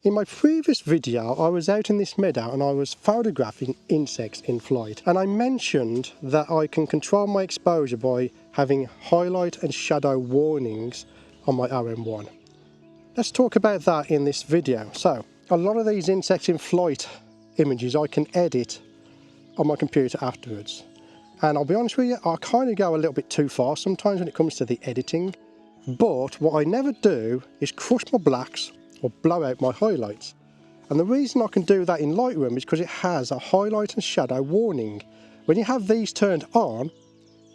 In my previous video, I was out in this meadow and I was photographing insects in flight, and I mentioned that I can control my exposure by having highlight and shadow warnings on my OM1. Let's talk about that in this video. So, a lot of these insects in flight images I can edit on my computer afterwards. And I'll be honest with you, I kind of go a little bit too far sometimes when it comes to the editing. But what I never do is crush my blacks or blow out my highlights. And the reason I can do that in Lightroom is because it has a highlight and shadow warning. When you have these turned on,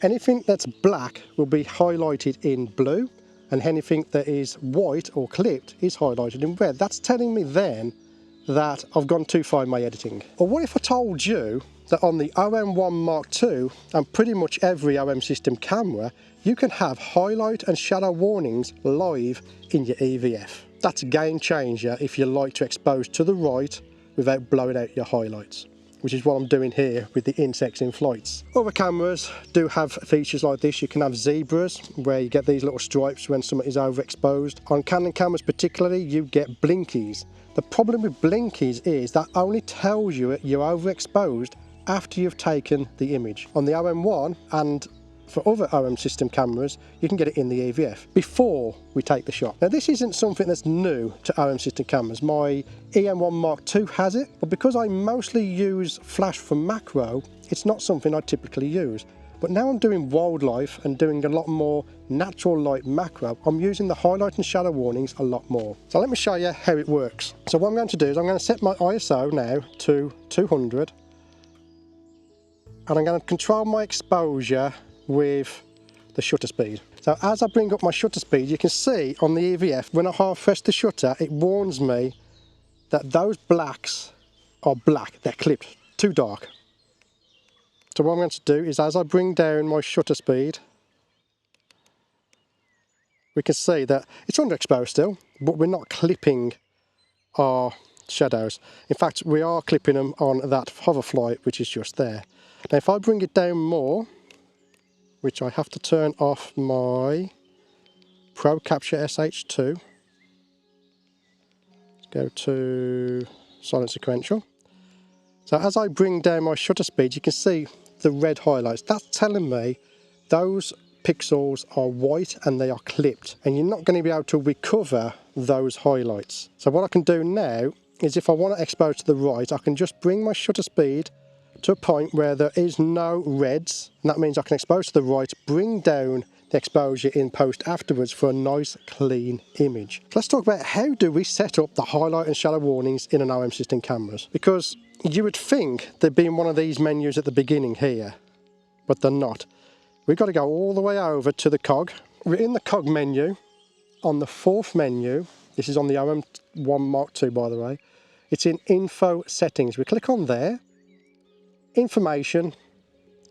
anything that's black will be highlighted in blue, and anything that is white or clipped is highlighted in red. That's telling me then that I've gone too far in my editing. Or what if I told you that on the OM1 MK2 and pretty much every OM system camera, you can have highlight and shadow warnings live in your EVF. That's a game changer if you like to expose to the right without blowing out your highlights, which is what I'm doing here with the insects in flights. Other cameras do have features like this. You can have zebras, where you get these little stripes when something is overexposed. On Canon cameras particularly, you get blinkies. The problem with blinkies is that only tells you you're overexposed after you've taken the image. On the OM1 and for other OM system cameras, you can get it in the EVF before we take the shot. Now this isn't something that's new to OM system cameras. My EM1 MK2 has it, but because I mostly use flash for macro, it's not something I typically use. But now I'm doing wildlife and doing a lot more natural light macro, I'm using the highlight and shadow warnings a lot more. So let me show you how it works. So what I'm going to do is I'm going to set my ISO now to 200, and I'm going to control my exposure with the shutter speed. So as I bring up my shutter speed, you can see on the EVF, when I half press the shutter, it warns me that those blacks are black, they're clipped, too dark. So what I'm going to do is, as I bring down my shutter speed, we can see that it's underexposed still, but we're not clipping our shadows. In fact, we are clipping them on that hoverfly, which is just there. Now if I bring it down more, which I have to turn off my Pro Capture SH2. Let's go to silent sequential. So as I bring down my shutter speed, you can see the red highlights. That's telling me those pixels are white and they are clipped, and you're not going to be able to recover those highlights. So what I can do now is, if I want to expose to the right, I can just bring my shutter speed to a point where there is no reds, and that means I can expose to the right, bring down the exposure in post afterwards for a nice clean image. So let's talk about how do we set up the highlight and shadow warnings in an OM system cameras, because you would think there'd be one of these menus at the beginning here, but they're not. We've got to go all the way over to the cog. We're in the cog menu. On the fourth menu, this is on the OM1 MK2 by the way, it's in info settings. We click on there, information,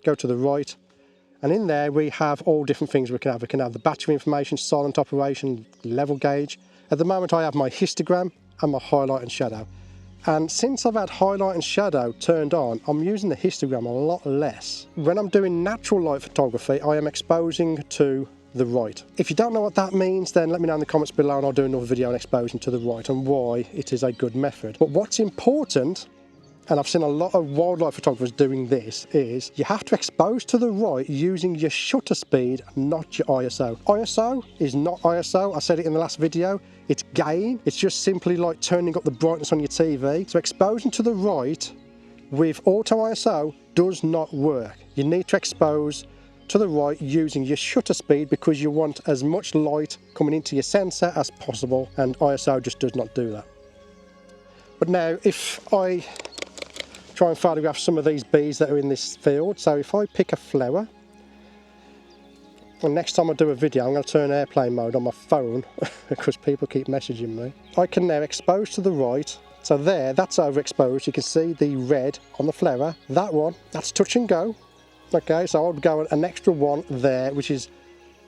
go to the right, and in there we have all different things we can have. We can have the battery information, silent operation, level gauge. At the moment I have my histogram and my highlight and shadow. And since I've had highlight and shadow turned on, I'm using the histogram a lot less. When I'm doing natural light photography, I am exposing to the right. If you don't know what that means, then let me know in the comments below and I'll do another video on exposing to the right and why it is a good method. But what's important, and I've seen a lot of wildlife photographers doing this, is you have to expose to the right using your shutter speed, not your ISO. ISO is not ISO, I said it in the last video, it's gain. It's just simply like turning up the brightness on your TV. So exposing to the right with auto ISO does not work. You need to expose to the right using your shutter speed because you want as much light coming into your sensor as possible, and ISO just does not do that. But now if I try and photograph some of these bees that are in this field. So if I pick a flower, and next time I do a video I'm going to turn airplane mode on my phone because people keep messaging me. I can now expose to the right. So there, that's overexposed. You can see the red on the flower. That one, that's touch and go. Okay, so I would go an extra one there, which is,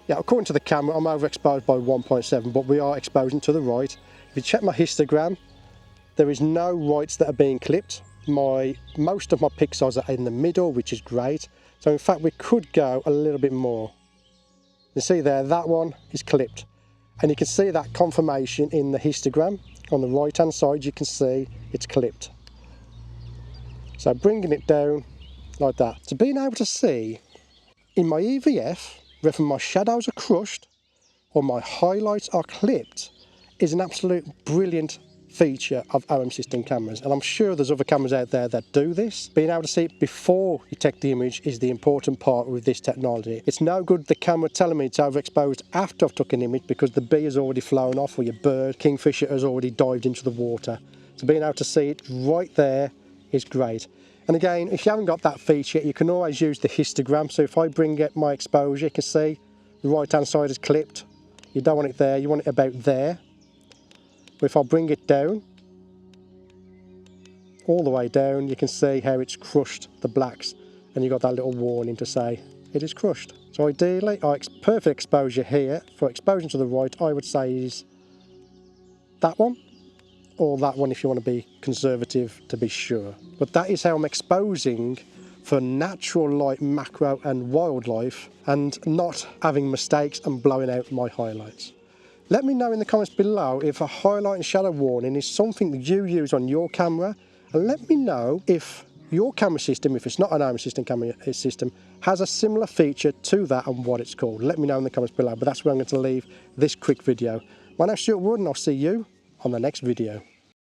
yeah, according to the camera I'm overexposed by 1.7, but we are exposing to the right. If you check my histogram, there is no rights that are being clipped. Most of my pixels are in the middle, which is great. So in fact we could go a little bit more. You see there, that one is clipped, and you can see that confirmation in the histogram. on the right hand side you can see it's clipped. So bringing it down like that. So being able to see in my EVF whether my shadows are crushed or my highlights are clipped is an absolute brilliant feature of OM system cameras, and I'm sure there's other cameras out there that do this. Being able to see it before you take the image is the important part with this technology. It's no good the camera telling me it's overexposed after I've took an image because the bee has already flown off or your bird, kingfisher, has already dived into the water. So being able to see it right there is great. And again, if you haven't got that feature, you can always use the histogram. So if I bring up my exposure, you can see the right hand side is clipped. You don't want it there, you want it about there. But if I bring it down, all the way down, you can see how it's crushed the blacks, and you've got that little warning to say it is crushed. So ideally, perfect exposure here. For exposure to the right, I would say is that one, or that one if you want to be conservative to be sure. But that is how I'm exposing for natural light, macro and wildlife, and not having mistakes and blowing out my highlights. Let me know in the comments below if a highlight and shadow warning is something that you use on your camera, and let me know if your camera system, if it's not an OM system camera system, has a similar feature to that and what it's called. Let me know in the comments below, but that's where I'm going to leave this quick video. My name's Stewart and I'll see you on the next video.